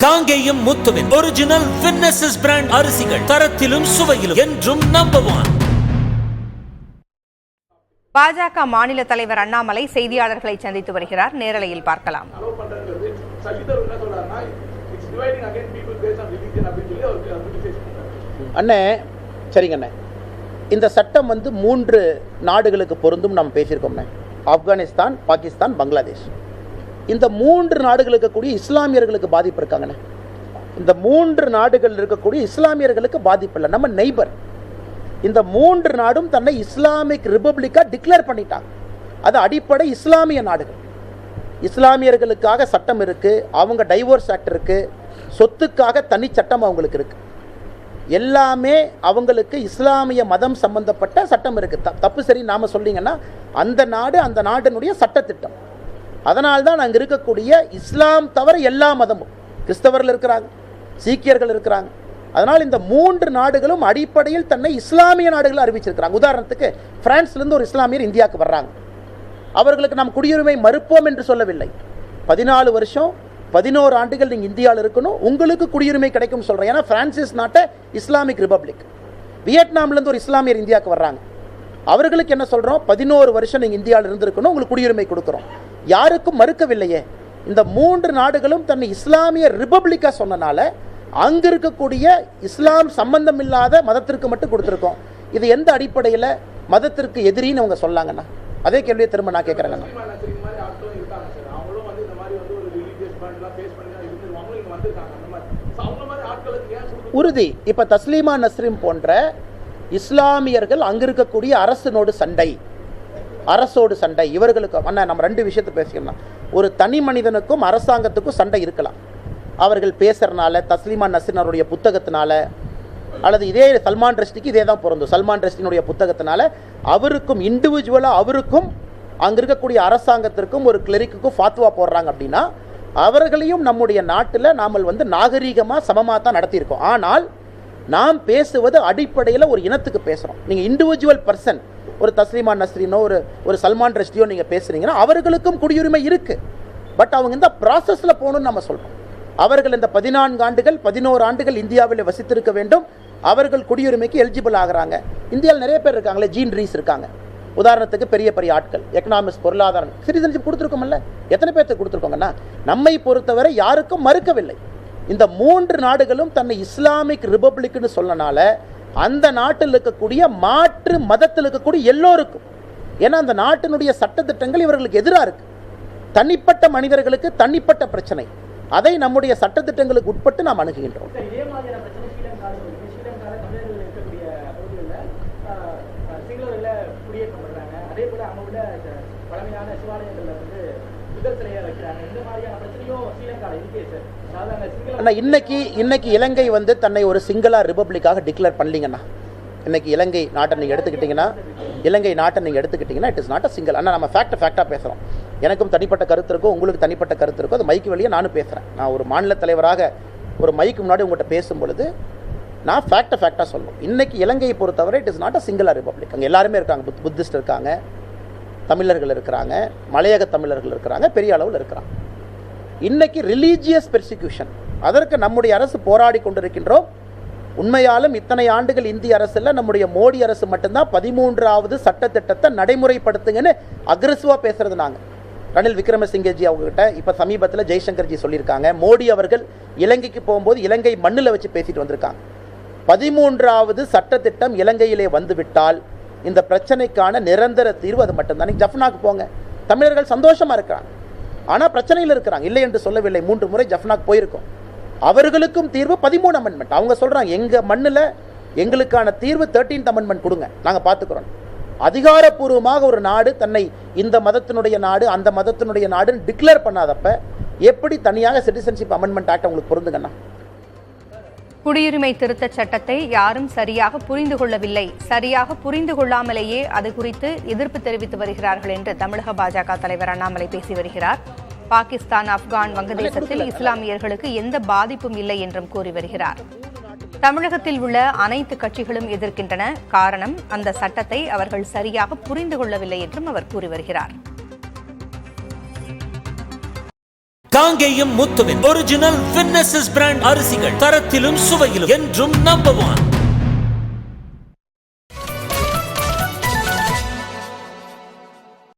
காங்கேயம் முத்துவின் original winners brand அரிசிகள் தரத்திலும் சுவையிலும் என்றும் நம்பர் 1. பாஜக மாநில தலைவர் அண்ணாமலை செய்தியாளர்களை சந்தித்து வருகிறார். நேரலையில் பார்க்கலாம். அண்ணே, சரிங்க அண்ணே, இந்த சட்டம் 3 நாடுகளுக்கு பொருந்தும் நம்ம பேசியிருக்கோம். ஆப்கானிஸ்தான், பாகிஸ்தான், பங்களாதேஷ். இந்த 3 நாடுகள் இருக்கக்கூடிய இஸ்லாமியர்களுக்கு பாதிப்பு இருக்காங்கண்ணே. இந்த 3 நாடுகள் இருக்கக்கூடிய இஸ்லாமியர்களுக்கு பாதிப்பு இல்லை. நம்ம நெய்பர். இந்த 3 நாடும் தன்னை இஸ்லாமிக் ரிபப்ளிக்கா டிக்ளேர் பண்ணிட்டாங்க. அது அடிப்படை இஸ்லாமிய நாடுகள். இஸ்லாமியர்களுக்காக சட்டம் இருக்கு, அவங்க டைவோர்ஸ் ஆக்ட் இருக்கு, சொத்துக்காக தனி சட்டம் அவங்களுக்கு இருக்கு. எல்லாமே அவங்களுக்கு இஸ்லாமிய மதம் சம்பந்தப்பட்ட சட்டம் இருக்கு. தப்பு சரி நாம சொல்லிங்கன்னா அந்த நாட்டினுடைய சட்டத்திட்டம். அதனால்தான் அங்கே இருக்கக்கூடிய இஸ்லாம் தவிர எல்லா மதமும், கிறிஸ்தவர்கள் இருக்கிறாங்க, சீக்கியர்கள் இருக்கிறாங்க. அதனால் இந்த 3 நாடுகளும் அடிப்படையில் தன்னை இஸ்லாமிய நாடுகள் அறிவிச்சிருக்கிறாங்க. உதாரணத்துக்கு பிரான்ஸ்லேருந்து ஒரு இஸ்லாமியர் இந்தியாவுக்கு வர்றாங்க. அவர்களுக்கு நாம் குடியுரிமை மறுப்போம் என்று சொல்லவில்லை. 14 வருஷம் 11 ஆண்டுகள் நீங்கள் இந்தியாவில் இருக்கணும், உங்களுக்கு குடியுரிமை கிடைக்கும் சொல்கிறேன். ஏன்னா France is not a Islamic republic. வியட்நாம்லேருந்து ஒரு இஸ்லாமியர் இந்தியாவுக்கு வர்றாங்க. அவர்களுக்கு என்ன சொல்கிறோம்? 11 வருஷம் நீங்கள் இந்தியாவில் இருந்திருக்கணும், உங்களுக்கு குடியுரிமை கொடுக்குறோம். யாருக்கும் மறுக்கவில்லையே. இந்த 3 நாடுகளும் தன்னை இஸ்லாமிய ரிபப்ளிக்கா சொன்னனால அங்க இருக்கக்கூடிய இஸ்லாம் சம்பந்தம் இல்லாத மதத்திற்கு மட்டும் கொடுத்துருக்கோம். இது எந்த அடிப்படையில் மதத்திற்கு எதிரின்னு அவங்க சொல்லாங்கண்ணா? அதே கேள்வியை திரும்ப நான் கேட்குறேங்கண்ணா. உறுதி. இப்போ தஸ்லீமா நஸ்ரீன் போன்ற இஸ்லாமியர்கள் அங்க இருக்கக்கூடிய அரசோடு சண்டை, இவர்களுக்கு அண்ணா நம்ம 2 விஷயத்தை பேசிக்கலாம். ஒரு தனி மனிதனுக்கும் அரசாங்கத்துக்கும் சண்டை இருக்கலாம். அவர்கள் பேசுறதுனால, தஸ்லீமா நஸ்ரீனுடைய புத்தகத்தினால, அல்லது இதே சல்மான் ரஷ்டிக்கு இதே தான் பொருந்தும். சல்மான் ரஷ்டினுடைய புத்தகத்தினால அவருக்கும் இண்டிவிஜுவலாக அவருக்கும் அங்கே இருக்கக்கூடிய அரசாங்கத்திற்கும் ஒரு கிளரிக்குக்கும் ஃபாத்வா போடுறாங்க அப்படின்னா அவர்களையும் நம்முடைய நாட்டில் நாம் நாகரீகமாக சமமாக தான் நடத்தியிருக்கோம். ஆனால் நாம் பேசுவது அடிப்படையில் ஒரு இனத்துக்கு பேசுகிறோம். நீங்கள் இண்டிவிஜுவல் பர்சன், ஒரு தஸ்லீமா நஸ்ரீனோ ஒரு சல்மான் ரஷ்டியோ நீங்கள் பேசுகிறீங்கன்னா அவர்களுக்கும் குடியுரிமை இருக்குது. பட் அவங்க இந்த ப்ராசஸில் போகணும்னு நம்ம சொல்கிறோம். அவர்கள் இந்த 14 ஆண்டுகள் 11 ஆண்டுகள் இந்தியாவில் வசித்திருக்க வேண்டும். அவர்கள் குடியுரிமைக்கு எலிஜிபிள் ஆகிறாங்க. இந்தியாவில் நிறைய பேர் இருக்காங்களே, ஜீன் ரீஸ் இருக்காங்க. உதாரணத்துக்கு பெரிய பெரிய ஆட்கள், எக்கனாமிக்ஸ், பொருளாதாரம், சிட்டிசன்ஷிப் கொடுத்துருக்கோம்ல. எத்தனை பேர்த்துக்கு கொடுத்துருக்கோங்கன்னா நம்மை பொறுத்தவரை யாருக்கும் மறுக்கவில்லை. இந்த 3 நாடுகளும் தன்னை இஸ்லாமிக் ரிபப்ளிக்னு சொன்னனால அந்த நாட்டில் இருக்கக்கூடிய மாற்று மதத்தில் இருக்கக்கூடிய எல்லோருக்கும், ஏன்னா அந்த நாட்டினுடைய சட்டத்திட்டங்கள் இவர்களுக்கு எதிராக இருக்கு. தனிப்பட்ட மனிதர்களுக்கு தனிப்பட்ட பிரச்சனை, அதை நம்முடைய சட்டத்திட்டங்களுக்கு உட்பட்டு நாம் அணுகுகின்றோம். இன்னைக்கு இலங்கை தன்னை ஒரு சிங்களா ரிபப்ளிக்காக டிக்ளேர் பண்ணலீங்கண்ணா. இன்னைக்கு இலங்கை நாட்டை நீங்கள் எடுத்துக்கிட்டீங்கன்னா it is not a single. ஆனால் நம்ம ஃபேக்டாக பேசுகிறோம். எனக்கும் தனிப்பட்ட கருத்து இருக்கும், உங்களுக்கு தனிப்பட்ட கருத்து இருக்கும். அது மைக்கு வழியாக நானும் பேசுகிறேன். நான் ஒரு மாநில தலைவராக ஒரு மைக்கு முன்னாடி உங்கள்கிட்ட பேசும்பொழுது நான் ஃபேக்டாக சொல்லணும். இன்றைக்கி இலங்கையை பொறுத்தவரை it is not a single republic. அங்கே எல்லாருமே இருக்காங்க. புத்திஸ்ட் இருக்காங்க, தமிழர்கள் இருக்கிறாங்க, மலையக தமிழர்கள் இருக்கிறாங்க, பெரிய அளவில் இருக்கிறாங்க. இன்றைக்கி ரிலீஜியஸ் பெர்சிக்யூஷன், அதற்கு நம்முடைய அரசு போராடி கொண்டிருக்கின்றோம். உண்மையாலும் இத்தனை ஆண்டுகள் இந்திய அரசில் நம்முடைய மோடி அரசு மட்டும்தான் 13வது சட்டத்திட்டத்தை நடைமுறைப்படுத்துங்கன்னு அக்ரெசிவாக பேசுறது. நாங்கள் ரணில் விக்ரமசிங்கஜி அவங்ககிட்ட இப்போ சமீபத்தில் ஜெய்சங்கர்ஜி சொல்லியிருக்காங்க. மோடி அவர்கள் இலங்கைக்கு போகும்போது இலங்கை மண்ணில் வச்சு பேசிட்டு வந்திருக்காங்க. 13வது சட்டத்திட்டம் இலங்கையிலே வந்துவிட்டால் இந்த பிரச்சனைக்கான நிரந்தர தீர்வு அது மட்டும்தான். ஜஃப்னாக்கு போங்க, தமிழர்கள் சந்தோஷமாக இருக்கிறாங்க, ஆனால் பிரச்சனையில் இருக்கிறாங்க, இல்லை என்று சொல்லவில்லை. 3 முறை ஜஃப்னாக்கு போயிருக்கோம். அவர்களுக்கும் தீர்வு 13 அமெண்ட்மெண்ட். அவங்க சொல்கிறாங்க எங்கள் மண்ணில் எங்களுக்கான தீர்வு 13th அமெண்ட்மெண்ட் கொடுங்க, நாங்கள் பார்த்துக்குறோம். அதிகாரப்பூர்வமாக ஒரு நாடு தன்னை இந்த மதத்தினுடைய நாடு அந்த மதத்தினுடைய நாடுன்னு டிக்ளேர் பண்ணாதப்ப எப்படி தனியாக சிட்டிசன்ஷிப் அமெண்ட்மெண்ட் ஆக்ட் உங்களுக்கு பொருந்துங்கண்ணா? குடியுரிமை திருத்த சட்டத்தை யாரும் சரியாக புரிந்து கொள்ளவில்லை, சரியாக புரிந்து கொள்ளாமலேயே அது குறித்து எதிர்ப்பு தெரிவித்து வருகிறார்கள் என்று தமிழக பாஜக தலைவர் அண்ணாமலை பேசி வருகிறார். பாகிஸ்தான், ஆப்கான், வங்கதேசத்தில் இஸ்லாமியர்களுக்கு எந்த பாதிப்பும் இல்லை என்றும் கூறி வருகிறார். தமிழகத்தில் உள்ள அனைத்து கட்சிகளும் எதிர்க்கின்றன. காரணம், அந்த சட்டத்தை அவர்கள் சரியாக புரிந்து கொள்ளவில்லை என்றும் அவர் கூறி வருகிறார். காங்கேயம் முத்துவின் ஒரிஜினல் வின்னசஸ் பிராண்ட் அரிசிகள், தரத்திலும் சுவையிலும் என்றும் நம்பர் 1.